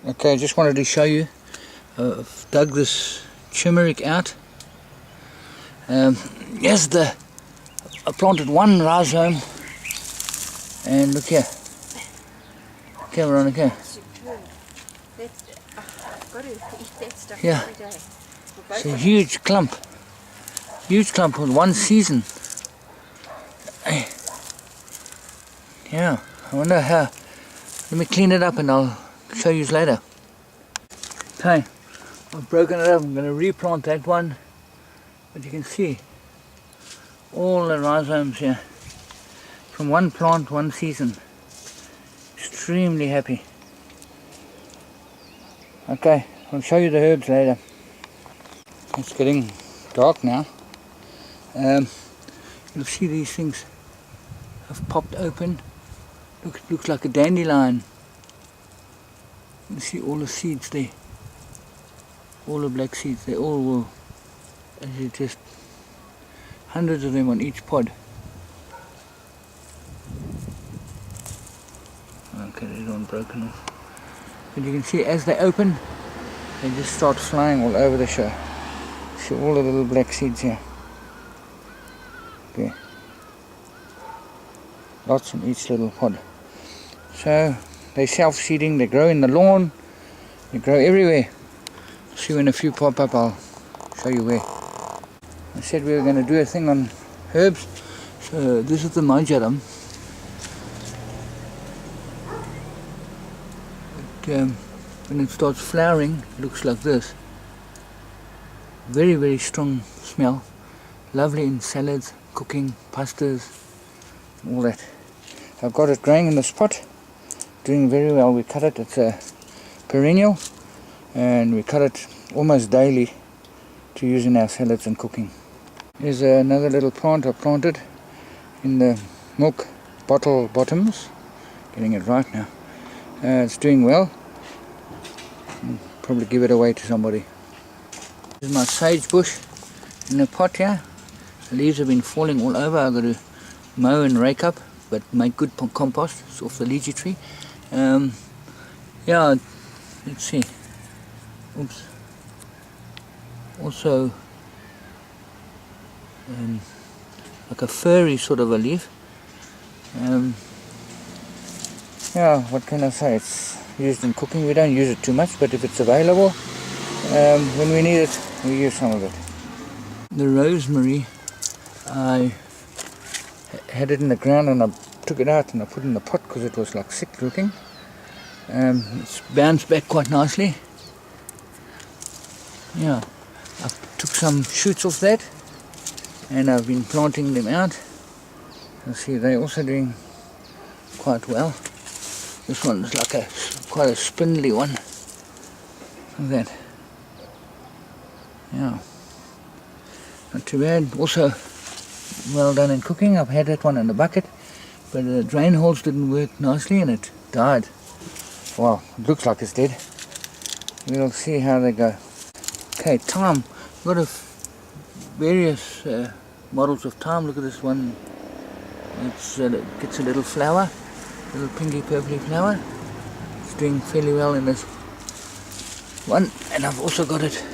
Okay, I just wanted to show you, I've dug this turmeric out. I planted one rhizome, and look here. Okay, Veronica. I've got to eat that stuff Yeah. every day. It's a huge clump with one season. Yeah, I wonder how. Let me clean it up and I'll show you later. Okay, I've broken it up. I'm going to replant that one. But you can see all the rhizomes here. From one plant, one season. Extremely happy. Okay, I'll show you the herbs later. It's getting dark now. You'll see these things have popped open. Look, it looks like a dandelion. You see all the seeds there. All the black seeds, they all will. There's just hundreds of them on each pod. Okay, there's one broken off. But you can see as they open, they just start flying all over the show. See all the little black seeds here. Okay. Lots in each little pod. So they're self-seeding, they grow in the lawn, they grow everywhere. See when a few pop up, I'll show you where. I said we were going to do a thing on herbs. So this is the marjoram. When it starts flowering, it looks like this. Very, very strong smell. Lovely in salads, cooking, pastas, all that. I've got it growing in this pot. Doing very well. We cut it. It's a perennial. And we cut it almost daily to use in our salads and cooking. Here's another little plant I planted in the milk bottle bottoms. Getting it right now. It's doing well. I'll probably give it away to somebody. This is my sage bush in a pot here. The leaves have been falling all over. I've got to mow and rake up, but make good compost. It's off the lychee tree. Yeah, let's see. Oops. Also, like a furry sort of a leaf. Yeah, what can I say? It's used in cooking. We don't use it too much, but if it's available, when we need it, we use some of it. The rosemary, I had it in the ground and I took it out and I put it in the pot because it was like sick looking. It's bounced back quite nicely. Yeah, I took some shoots off that and I've been planting them out. You see they're also doing quite well. This one is like quite a spindly one. Look at that. Yeah. Not too bad. Also well done in cooking. I've had that one in the bucket, but the drain holes didn't work nicely and it died. Wow, it looks like it's dead. We'll see how they go. Okay, thyme. I've got various models of thyme. Look at this one. It gets a little flower, little pinky purpley flower. It's doing fairly well in this one, and I've also got it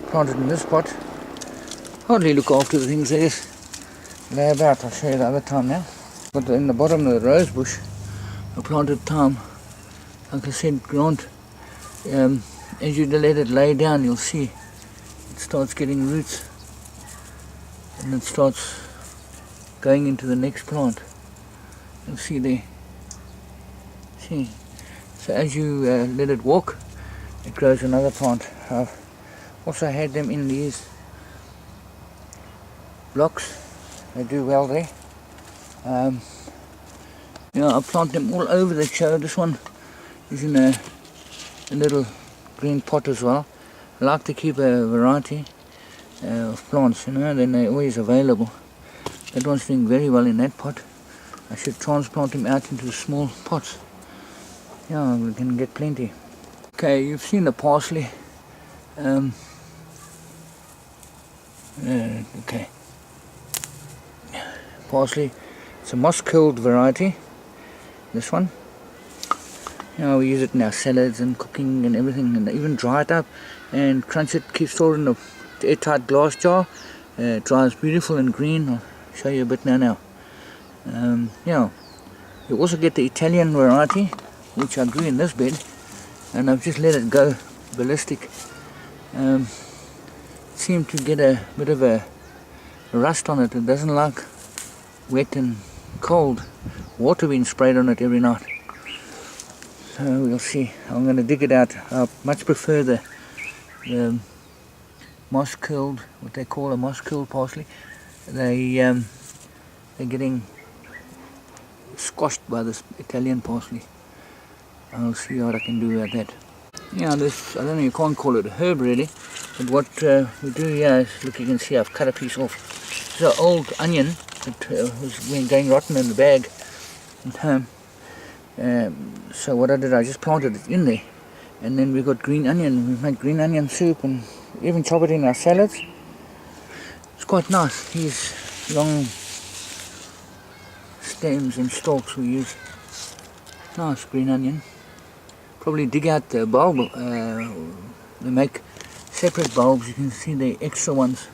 planted in this pot. Hardly look after the things they just lay about. I'll show you the other thyme now. But in the bottom of the rose bush, I planted thyme. Like I said, Grant, as you let it lay down, you'll see it starts getting roots and it starts going into the next plant. You'll see there. See. So as you let it walk, it grows another plant. I've also had them in these blocks. They do well there. I plant them all over the show. This one is in a little green pot as well. I like to keep a variety of plants, then they're always available. That one's doing very well in that pot. I should transplant them out into small pots. Yeah, we can get plenty. Okay, you've seen the parsley. Okay. Parsley. It's a moss-killed variety. This one. You know, we use it in our salads and cooking and everything, and even dry it up and crunch it, keep stored in a airtight glass jar. It dries beautiful and green. I'll show you a bit now. Yeah, you also get the Italian variety, which I grew in this bed, and I've just let it go ballistic. Seemed to get a bit of a rust on it. It doesn't like wet and cold water being sprayed on it every night. So we'll see. I'm going to dig it out. I much prefer the moss curled, what they call a moss curled parsley. They're getting squashed by this Italian parsley. I'll see what I can do about that. Yeah, this, I don't know, you can't call it a herb really, but what we do here is, look, you can see I've cut a piece off. It's an old onion that was going rotten in the bag at home. So what I did, I just planted it in there, and then we got green onion. We make green onion soup and even chop it in our salads. It's quite nice. These long stems and stalks we use. Nice green onion. Probably dig out the bulb. They make separate bulbs. You can see the extra ones.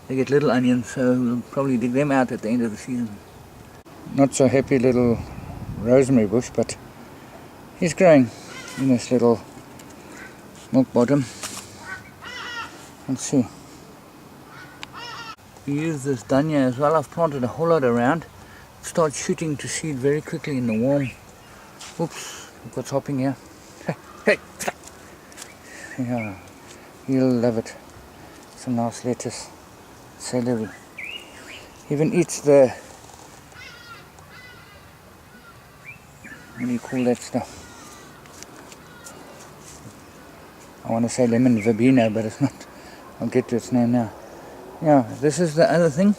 They get little onions, so we'll probably dig them out at the end of the season. Not so happy little rosemary bush, but he's growing in this little milk bottom. Let's see. We use this dania as well. I've planted a whole lot around. It starts shooting to seed very quickly in the warm. Oops, look what's hopping here. Hey, yeah, he'll love it. Some nice lettuce, celery. Even eats the, what do you call that stuff? I want to say lemon verbena, but it's not. I'll get to its name now. Yeah, this is the other thing.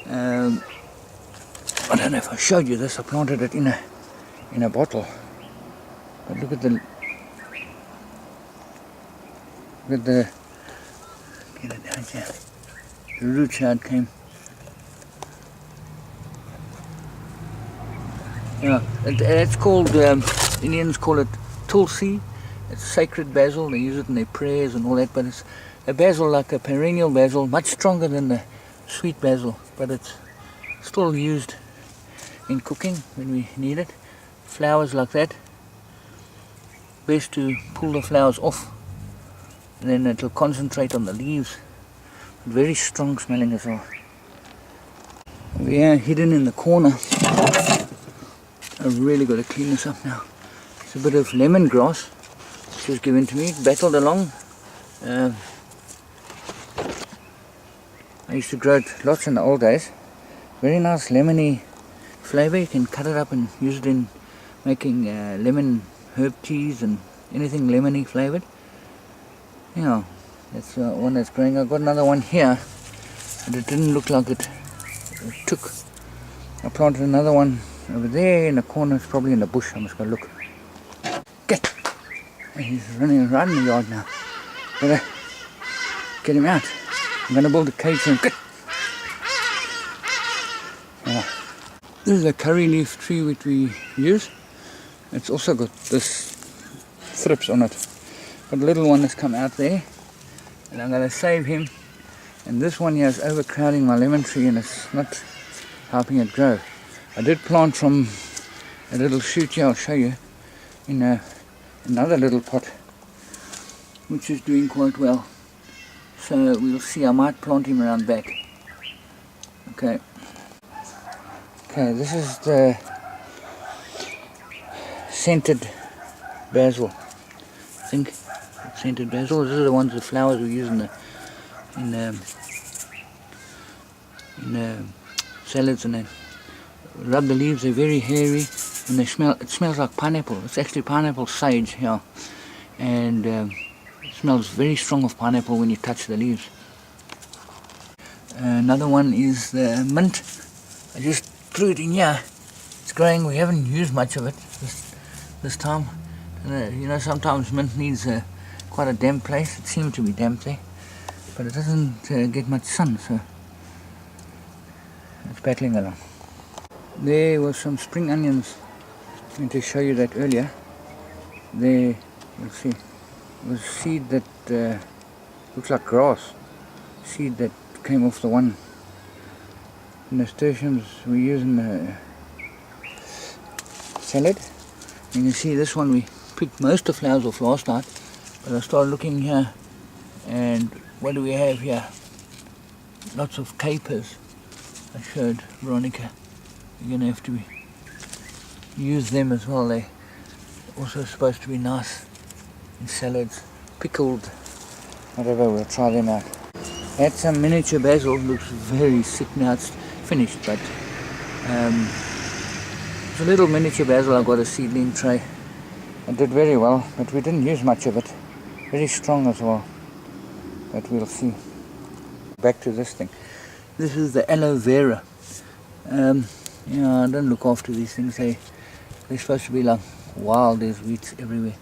I don't know if I showed you this. I planted it in a bottle. But look at the get it down here. The roots how it came. Yeah, it's called, Indians call it tulsi. It's sacred basil. They use it in their prayers and all that, but it's a basil like a perennial basil, much stronger than the sweet basil, but it's still used in cooking when we need it. Flowers like that, best to pull the flowers off, and then it'll concentrate on the leaves. Very strong smelling as well. Over here, hidden in the corner, I've really got to clean this up now. It's a bit of lemongrass which was given to me, battled along. I used to grow it lots in the old days. Very nice lemony flavour. You can cut it up and use it in making lemon herb teas and anything lemony flavoured. Yeah, that's one that's growing. I've got another one here, but it didn't look like it took. I planted another one over there in the corner. It's probably in the bush. I must go look. Get! He's running around in the yard now. Better get him out. I'm going to build a cage for him. Get! Yeah. This is a curry leaf tree which we use. It's also got this thrips on it. Got a little one that's come out there, and I'm going to save him. And this one here is overcrowding my lemon tree, and it's not helping it grow. I did plant from a little shoot here, I'll show you, in another little pot, which is doing quite well. So we'll see, I might plant him around back. Okay, this is the scented basil, I think. Scented basil. These are the ones, the flowers we use in the salads, and they rub the leaves. They're very hairy, and they smell. It smells like pineapple. It's actually pineapple sage here, and it smells very strong of pineapple when you touch the leaves. Another one is the mint. I just threw it in here. It's growing. We haven't used much of it this time. You know, sometimes mint needs quite a damp place. It seemed to be damp there, but it doesn't get much sun, so it's battling along. There was some spring onions. I meant to show you that earlier. there, you'll see, was seed that looks like grass. Seed that came off the one nasturtiums we use in the salad. You can see this one we picked most of the flowers off last night, but I started looking here, and what do we have here? Lots of capers. I showed Veronica. You're going to have to use them as well. They're also supposed to be nice in salads, pickled, whatever. We'll try them out. Had some miniature basil. Looks very sick now. It's finished, but it's a little miniature basil. I got a seedling tray. It did very well, but we didn't use much of it. Very strong as well, but we'll see. Back to this thing. This is the aloe vera. I don't look after these things. They're supposed to be like wild. There's weeds everywhere,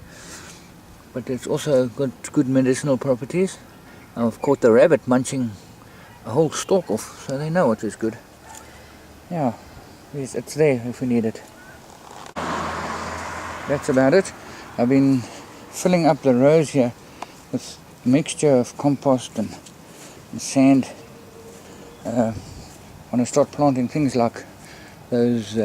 but it's also got good medicinal properties. I've caught the rabbit munching a whole stalk off, so they know what is good. Yeah, it's there if we need it. That's about it. I've been filling up the rows here with a mixture of compost and sand. I want to start planting things like those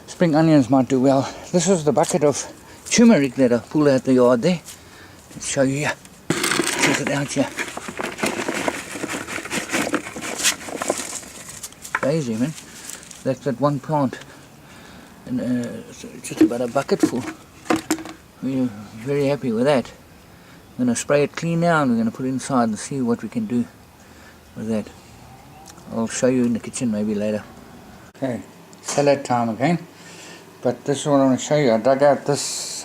spring onions might do well. This is the bucket of turmeric that I pulled out the yard there. Let's show you here. Check it out here. Crazy, man. That's that one plant. And so just about a bucket full. We're very happy with that. I'm going to spray it clean now, and we're going to put it inside and see what we can do with that. I'll show you in the kitchen maybe later. Okay, salad time again. But this is what I want to show you. I dug out this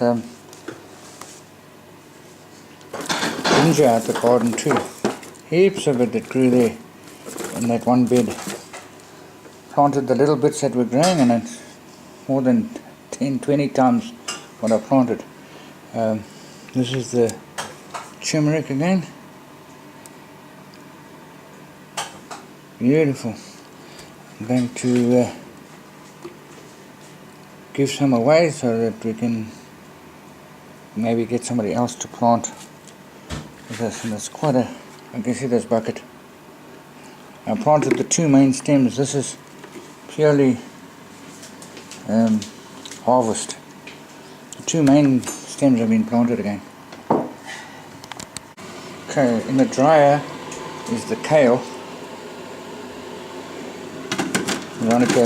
ginger out the garden too. Heaps of it that grew there in that one bed. Planted the little bits that were growing, and it's more than 10-20 times what I planted. This is the turmeric again. Beautiful. I'm going to give some away so that we can maybe get somebody else to plant with us. And it's quite a, I can see this bucket. I planted the two main stems. This is purely harvest. The two main stems have been planted again. Okay, in the dryer is the kale. Veronica,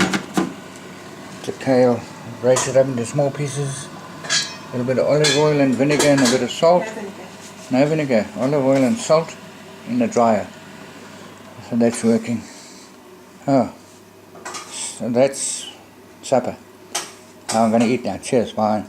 the kale, breaks it up into small pieces. A little bit of olive oil and vinegar and a bit of salt. No vinegar, olive oil and salt in the dryer. So that's working. Oh, so that's supper. I'm going to eat now. Cheers, bye.